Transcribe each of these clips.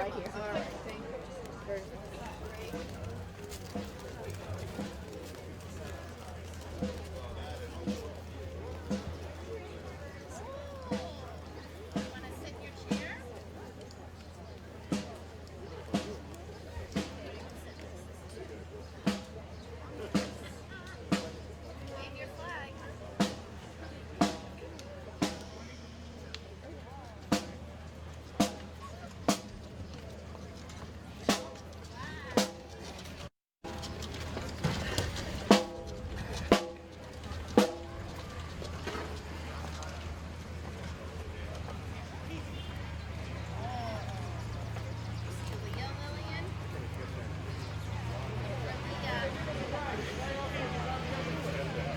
right here. All right, thank you.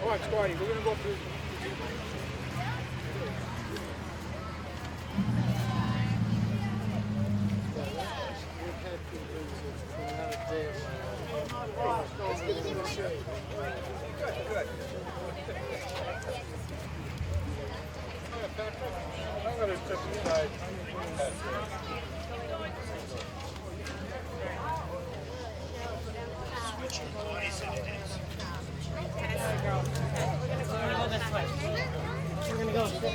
All right, Scotty, we're going to go through. I'm going to step aside. Switch your bodies in it is. We're gonna go this way.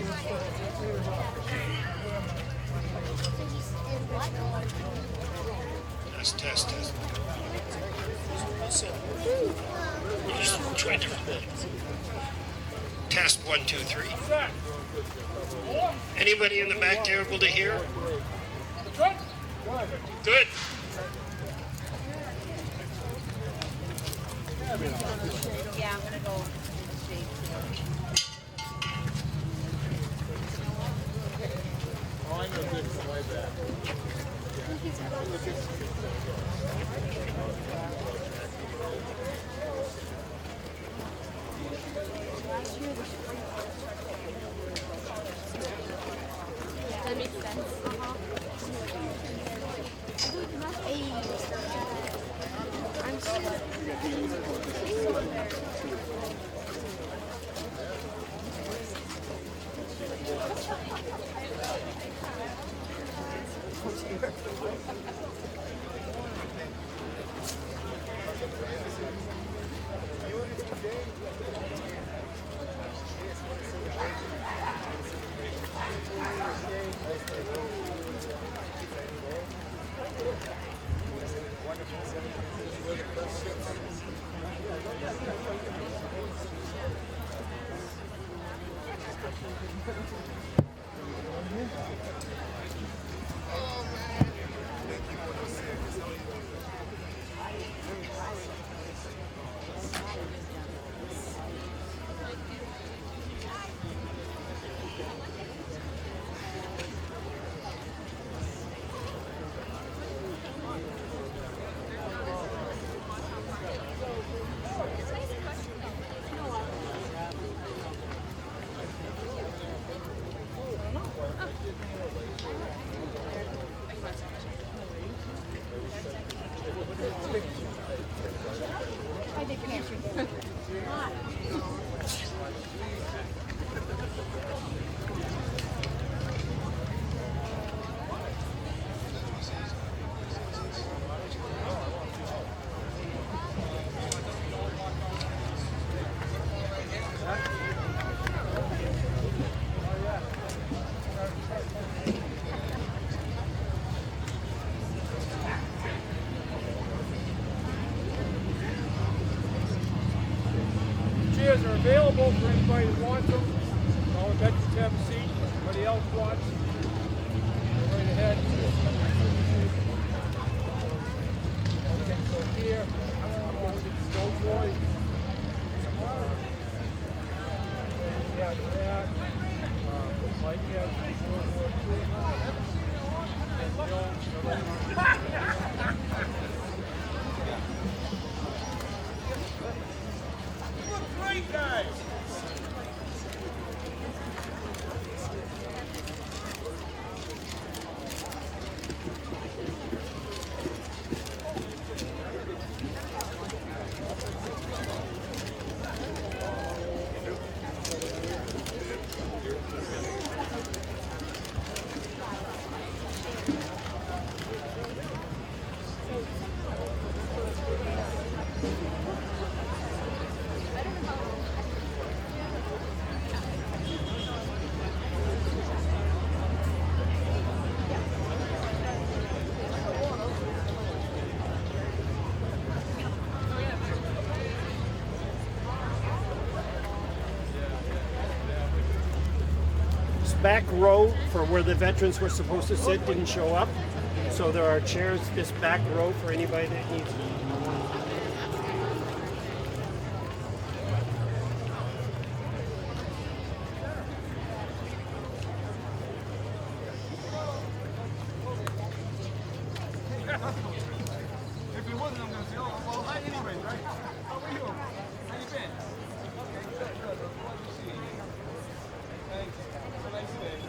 Test. We'll just try different things. Test 1, 2, 3. Anybody in the back there able to hear? Good. Yeah, I'm gonna go in the shade. Oh, I know this way back. That makes sense. I'm Chairs are available for anybody that wants them. All the veterans have a seat. Anybody else wants? Go right ahead. Okay, so here, I'm going to go for it. Yeah, that. Mike has World War great guys! back row for where the veterans were supposed to sit didn't show up. So there are chairs this back row for anybody that needs it. If it wasn't, I'm going to say, oh, well, hi anyway, right? How are you? How you been? Okay, good, good. Glad to see you. Thanks. Have a nice day.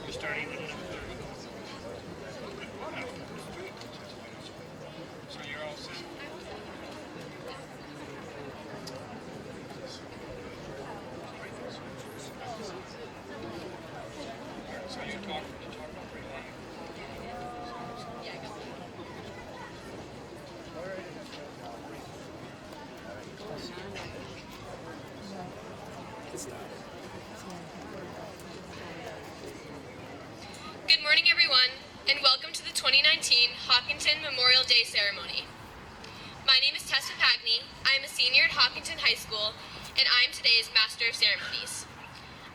You're starting at 11:30. So you're all set. So you talk pretty loud. Good morning, everyone, and welcome to the 2019 Hopkinton Memorial Day Ceremony. My name is Tessa Pagney. I am a senior at Hopkinton High School, and I am today's Master of Ceremonies.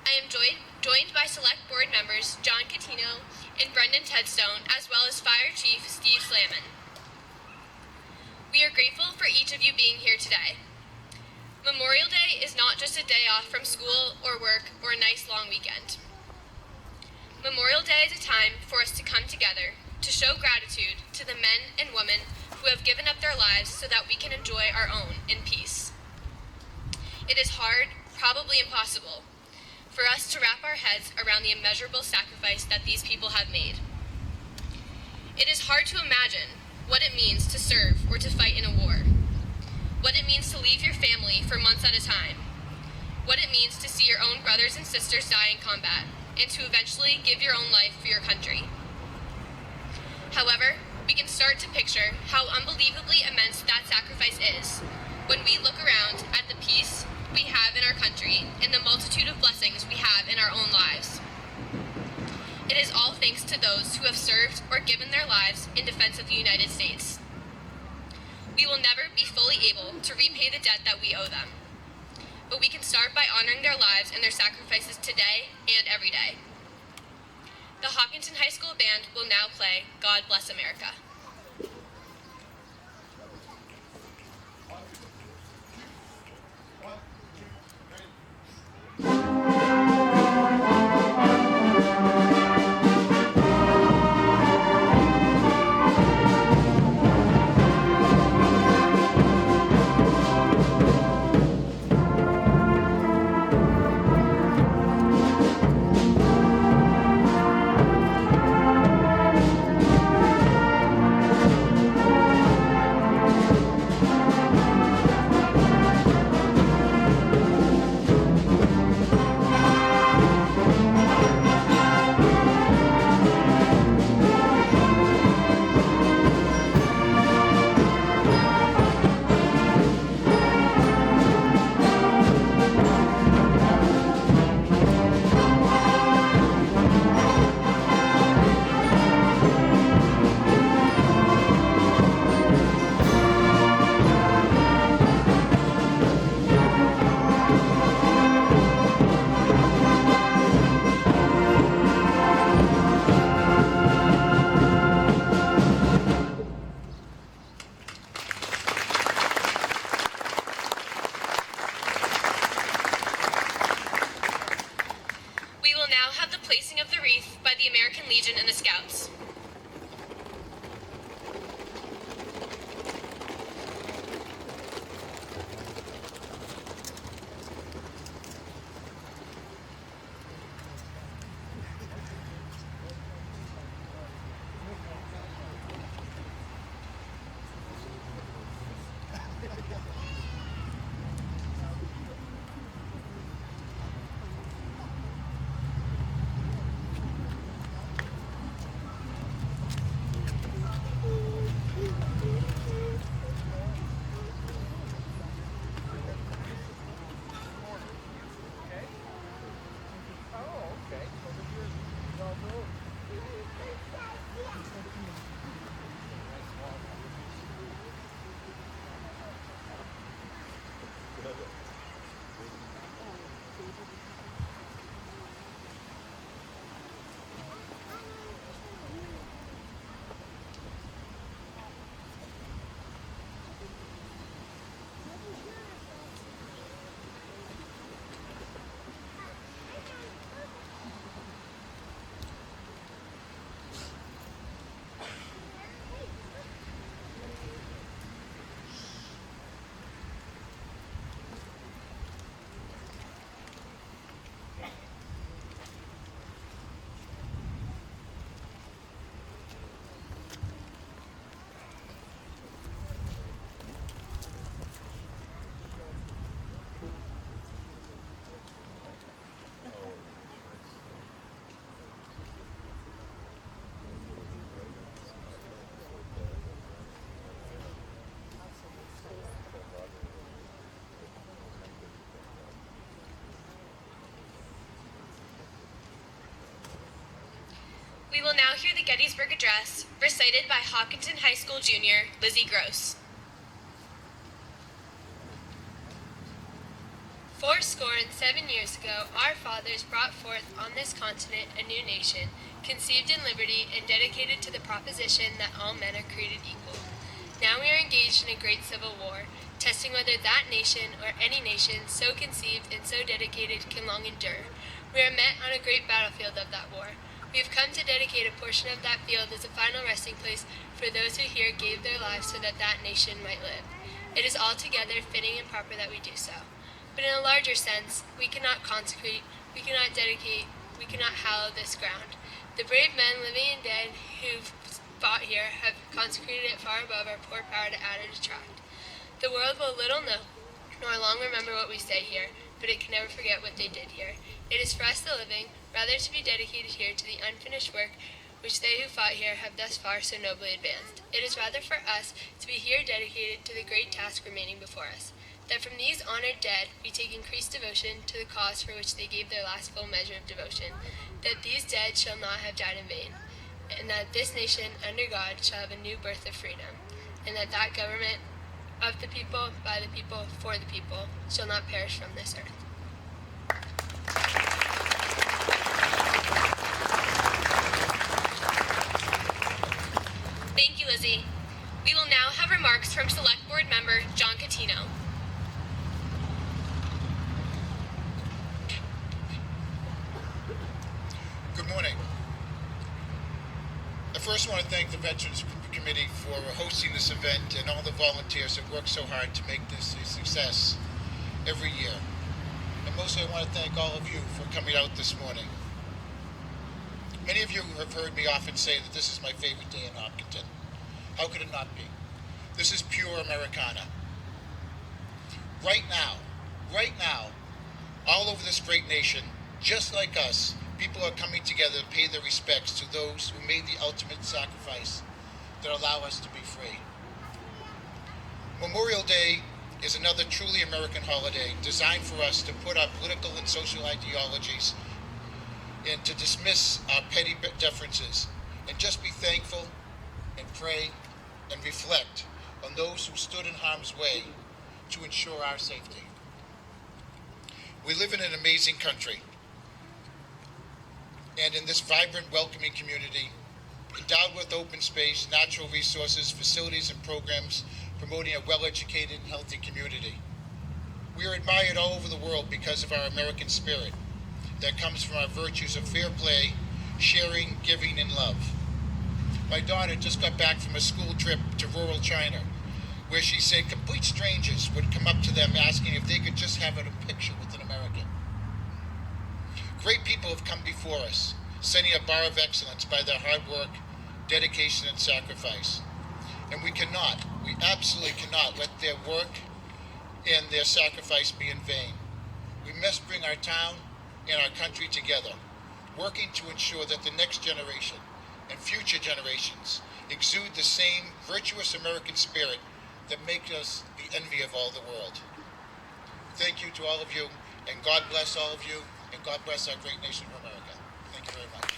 I am joined by select board members John Catino and Brendan Tedstone, as well as Fire Chief Steve Slamman. We are grateful for each of you being here today. Memorial Day is not just a day off from school or work or a nice long weekend. Memorial Day is a time for us to come together to show gratitude to the men and women who have given up their lives so that we can enjoy our own in peace. It is hard, probably impossible, for us to wrap our heads around the immeasurable sacrifice that these people have made. It is hard to imagine what it means to serve or to fight in a war, what it means to leave your family for months at a time, what it means to see your own brothers and sisters die in combat, and to eventually give your own life for your country. However, we can start to picture how unbelievably immense that sacrifice is when we look around at the peace we have in our country and the multitude of blessings we have in our own lives. It is all thanks to those who have served or given their lives in defense of the United States. We will never be fully able to repay the debt that we owe them, but we can start by honoring their lives and their sacrifices today and every day. The Hopkinton High School Band will now play God Bless America. We will now hear the Gettysburg Address, recited by Hopkinton High School junior Lizzie Gross. 7 years ago, our fathers brought forth on this continent a new nation, conceived in liberty and dedicated to the proposition that all men are created equal. Now we are engaged in a great civil war, testing whether that nation or any nation so conceived and so dedicated can long endure. We are met on a great battlefield of that war. We have come to dedicate a portion of that field as a final resting place for those who here gave their lives so that that nation might live. It is altogether fitting and proper that we do so. But in a larger sense, we cannot consecrate, we cannot dedicate, we cannot hallow this ground. The brave men, living and dead, who've fought here have consecrated it far above our poor power to add or detract. The world will little know, nor long remember what we say here, but it can never forget what they did here. It is for us the living, rather to be dedicated here to the unfinished work which they who fought here have thus far so nobly advanced. It is rather for us to be here dedicated to the great task remaining before us, that from these honored dead we take increased devotion to the cause for which they gave their last full measure of devotion, that these dead shall not have died in vain, and that this nation under God shall have a new birth of freedom, and that that government of the people, by the people, for the people, shall not perish from this earth. Thank you, Lizzie. We will now have remarks from Select Board Member John Catino. Good morning. I first want to thank the Veterans Committee for hosting this event and all the volunteers that work so hard to make this a success every year. And mostly I want to thank all of you for coming out this morning. Many of you have heard me often say that this is my favorite day in Hopkinton. How could it not be? This is pure Americana. Right now, all over this great nation, just like us, people are coming together to pay their respects to those who made the ultimate sacrifice that allow us to be free. Memorial Day is another truly American holiday designed for us to put our political and social ideologies and to dismiss our petty differences and just be thankful and pray and reflect on those who stood in harm's way to ensure our safety. We live in an amazing country, and in this vibrant, welcoming community, endowed with open space, natural resources, facilities, and programs promoting a well-educated and healthy community. We are admired all over the world because of our American spirit that comes from our virtues of fair play, sharing, giving, and love. My daughter just got back from a school trip to rural China, where she said complete strangers would come up to them asking if they could just have a picture with an American. Great people have come before us, setting a bar of excellence by their hard work, dedication, and sacrifice. And we absolutely cannot let their work and their sacrifice be in vain. We must bring our town and our country together, working to ensure that the next generation and future generations exude the same virtuous American spirit that makes us the envy of all the world. Thank you to all of you, and God bless all of you, and God bless our great nation of America. Thank you very much.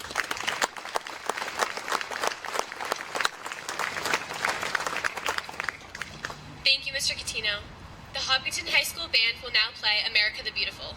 Thank you, Mr. Catino. The Hopkinton High School Band will now play America the Beautiful.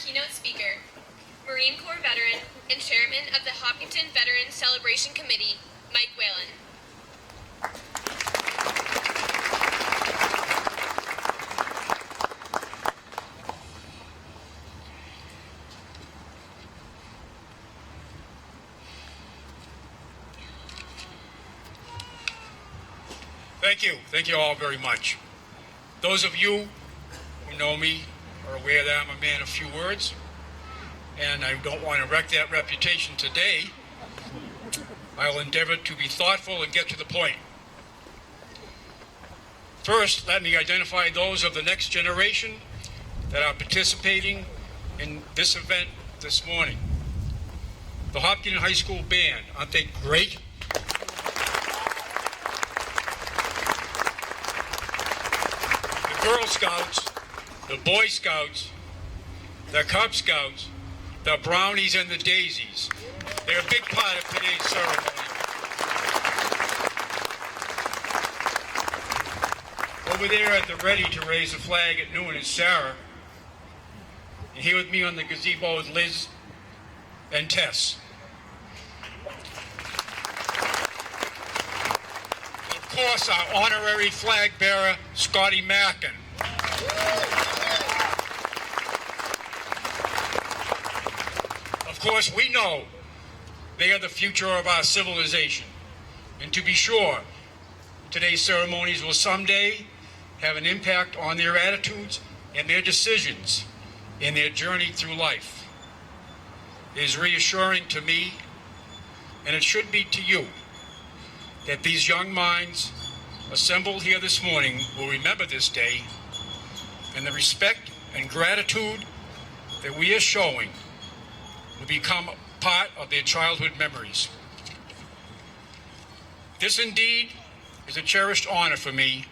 Keynote speaker, Marine Corps veteran and chairman of the Hopkinton Veterans Celebration Committee, Mike Whalen. Thank you. Thank you all very much. Those of you who know me are aware that I'm a man of few words, and I don't want to wreck that reputation today. I'll endeavor to be thoughtful and get to the point. First, let me identify those of the next generation that are participating in this event this morning. The Hopkinton High School Band, aren't they great? The Girl Scouts, the Boy Scouts, the Cub Scouts, the Brownies and the Daisies. They're a big part of today's ceremony. Over there at the ready to raise the flag at noon is Sarah. And here with me on the gazebo is Liz and Tess. Of course, our honorary flag bearer, Scotty Mackin. Of course, we know they are the future of our civilization. And to be sure, today's ceremonies will someday have an impact on their attitudes and their decisions in their journey through life. It is reassuring to me, and it should be to you, that these young minds assembled here this morning will remember this day, and the respect and gratitude that we are showing will become part of their childhood memories. This indeed is a cherished honor for me,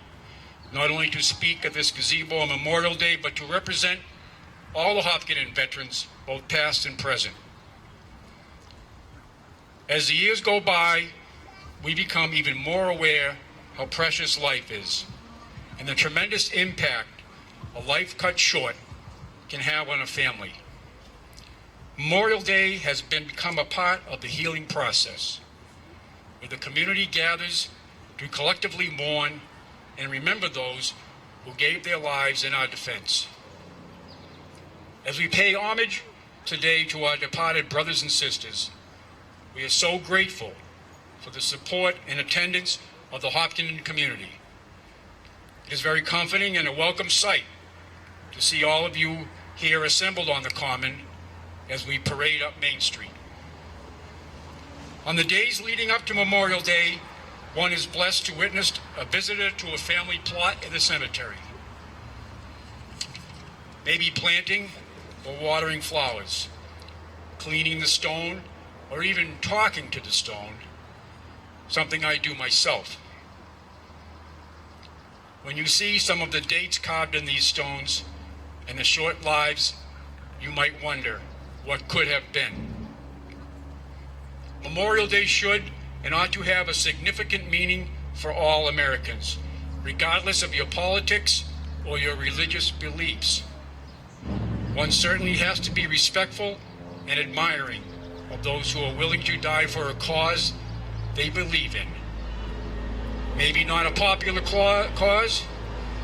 not only to speak at this gazebo on Memorial Day, but to represent all the Hopkinton veterans, both past and present. As the years go by, we become even more aware how precious life is and the tremendous impact a life cut short can have on a family. Memorial Day has become a part of the healing process, where the community gathers to collectively mourn and remember those who gave their lives in our defense. As we pay homage today to our departed brothers and sisters, we are so grateful for the support and attendance of the Hopkinton community. It is very comforting and a welcome sight to see all of you here assembled on the Common as we parade up Main Street. On the days leading up to Memorial Day, one is blessed to witness a visitor to a family plot in the cemetery. Maybe planting or watering flowers, cleaning the stone, or even talking to the stone, something I do myself. When you see some of the dates carved in these stones and the short lives, you might wonder what could have been. Memorial Day should and ought to have a significant meaning for all Americans, regardless of your politics or your religious beliefs. One certainly has to be respectful and admiring of those who are willing to die for a cause they believe in. Maybe not a popular cause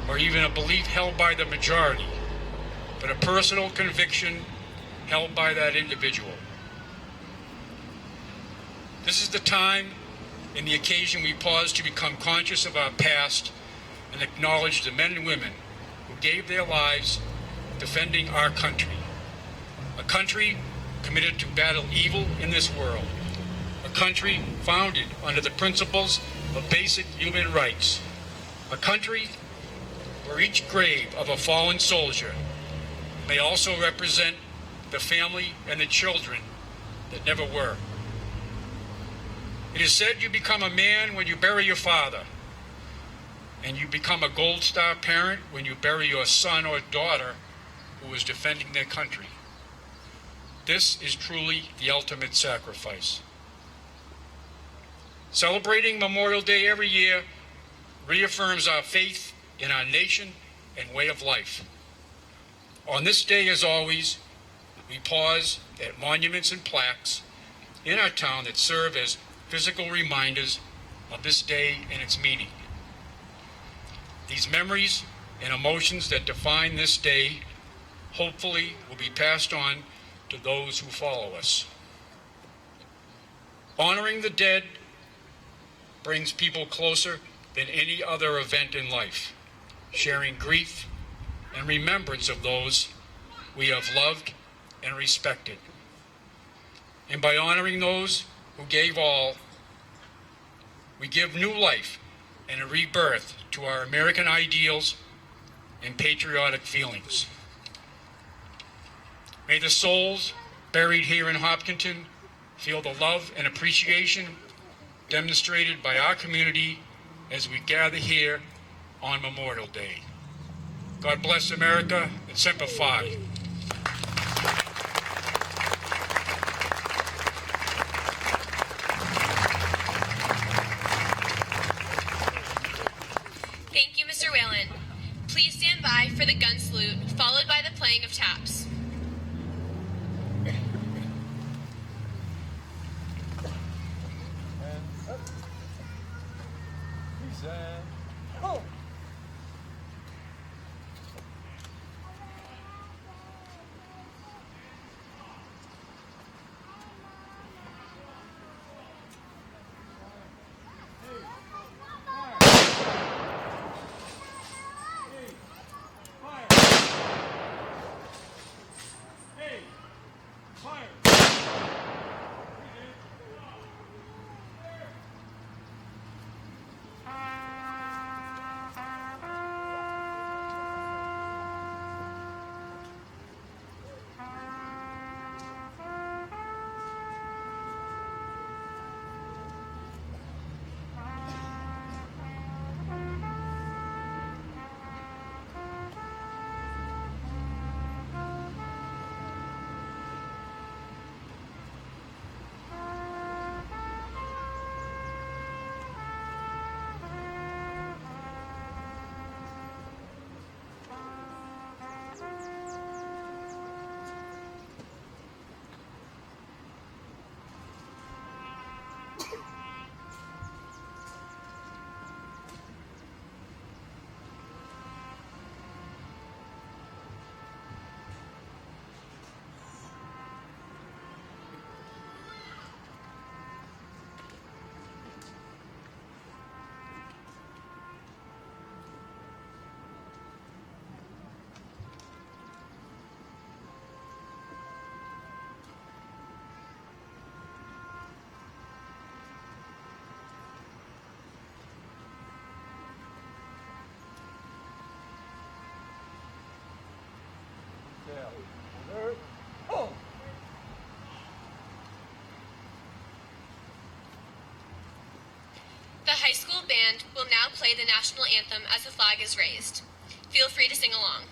or even a belief held by the majority, but a personal conviction held by that individual. This is the time and the occasion we pause to become conscious of our past and acknowledge the men and women who gave their lives defending our country. A country committed to battle evil in this world. A country founded under the principles of basic human rights. A country where each grave of a fallen soldier may also represent the family and the children that never were. It is said you become a man when you bury your father, and you become a Gold Star parent when you bury your son or daughter who is defending their country. This is truly the ultimate sacrifice. Celebrating Memorial Day every year reaffirms our faith in our nation and way of life. On this day, as always, we pause at monuments and plaques in our town that serve as physical reminders of this day and its meaning. These memories and emotions that define this day hopefully will be passed on to those who follow us. Honoring the dead brings people closer than any other event in life, sharing grief and remembrance of those we have loved and respected. And by honoring those who gave all, we give new life and a rebirth to our American ideals and patriotic feelings. May the souls buried here in Hopkinton feel the love and appreciation demonstrated by our community as we gather here on Memorial Day. God bless America and Semper Fi. Thank you, Mr. Whalen. Please stand by for the gun salute, followed by the playing of taps. The high school band will now play the national anthem as the flag is raised. Feel free to sing along.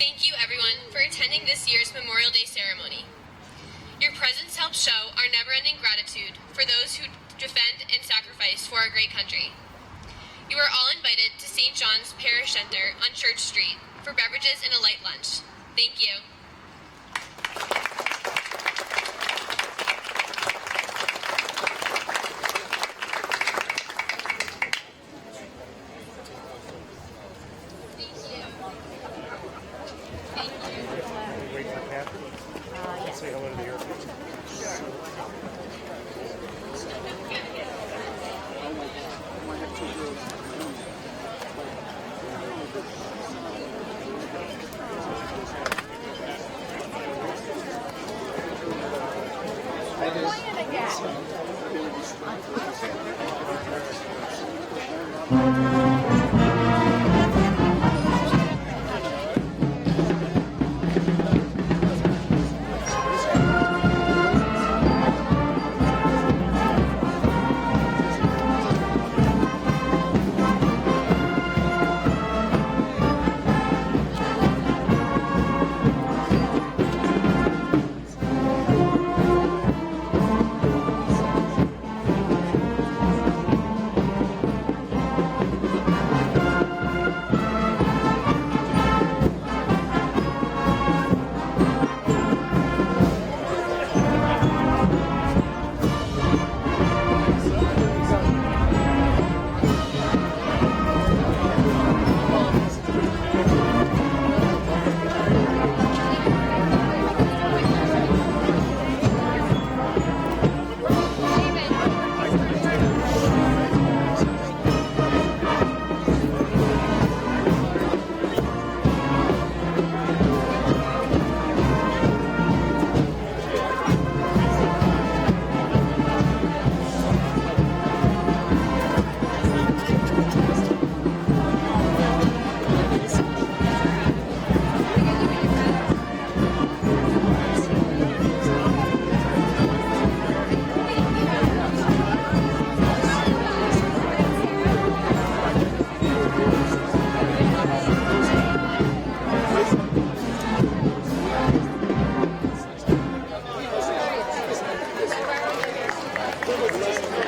Thank you everyone for attending this year's Memorial Day ceremony. Your presence helps show our never-ending gratitude for those who defend and sacrifice for our great country. You are all invited to St. John's Parish Center on Church Street for beverages and a light lunch. Thank you. Wait for Kathy. Say hello to the airport. Thank you.